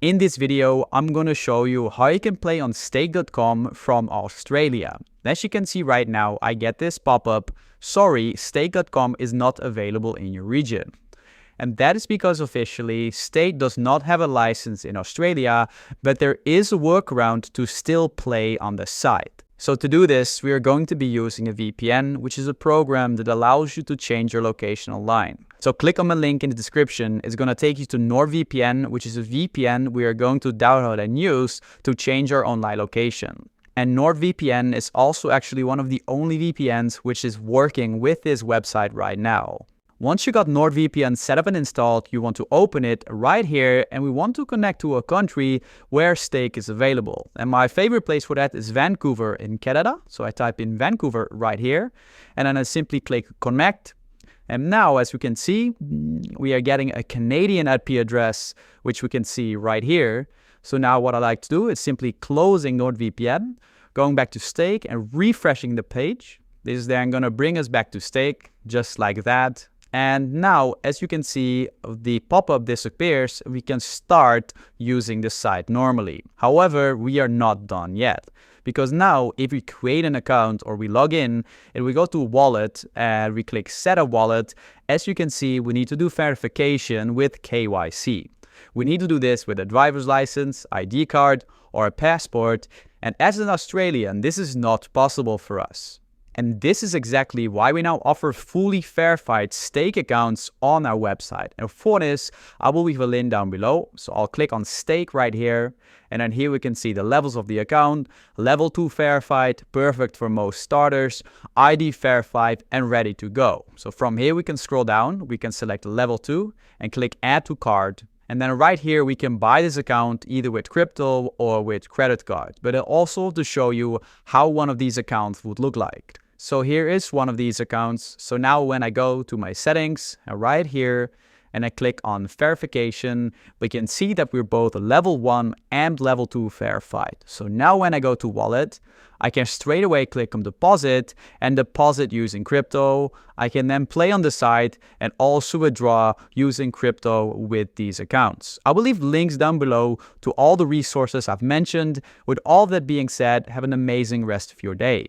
In this video, I'm going to show you how you can play on stake.com from Australia. As you can see right now, I get this pop-up, sorry, stake.com is not available in your region. And that is because officially, Stake does not have a license in Australia, but there is a workaround to still play on the site. So to do this, we are going to be using a VPN, which is a program that allows you to change your location online. So click on the link in the description. It's going to take you to NordVPN, which is a VPN we are going to download and use to change our online location. And NordVPN is also actually one of the only VPNs which is working with this website right now. Once you got NordVPN set up and installed, you want to open it right here, and we want to connect to a country where Stake is available. And my favorite place for that is Vancouver in Canada. So I type in Vancouver right here, and then I simply click connect. And now, as you can see, we are getting a Canadian IP address, which we can see right here. So now what I like to do is simply closing NordVPN, going back to Stake and refreshing the page. This is then going to bring us back to Stake, just like that. And now, as you can see, the pop-up disappears. We can start using the site normally. However, we are not done yet. Because now, if we create an account or we log in, and we go to wallet and we click set a wallet, as you can see, we need to do verification with KYC. We need to do this with a driver's license, ID card, or a passport. And as an Australian, this is not possible for us. And this is exactly why we now offer fully verified Stake accounts on our website. And for this, I will leave a link down below. So I'll click on Stake right here. And then here we can see the levels of the account. Level 2 verified, perfect for most starters. ID verified and ready to go. So from here we can scroll down. We can select level 2 and click add to cart. And then right here, we can buy this account either with crypto or with credit card. But also to show you how one of these accounts would look like. So here is one of these accounts. So now when I go to my settings right here and I click on verification, we can see that we're both level 1 and level 2 verified. So now when I go to wallet, I can straight away click on deposit and deposit using crypto. I can then play on the site and also withdraw using crypto with these accounts. I will leave links down below to all the resources I've mentioned. With all that being said, have an amazing rest of your day.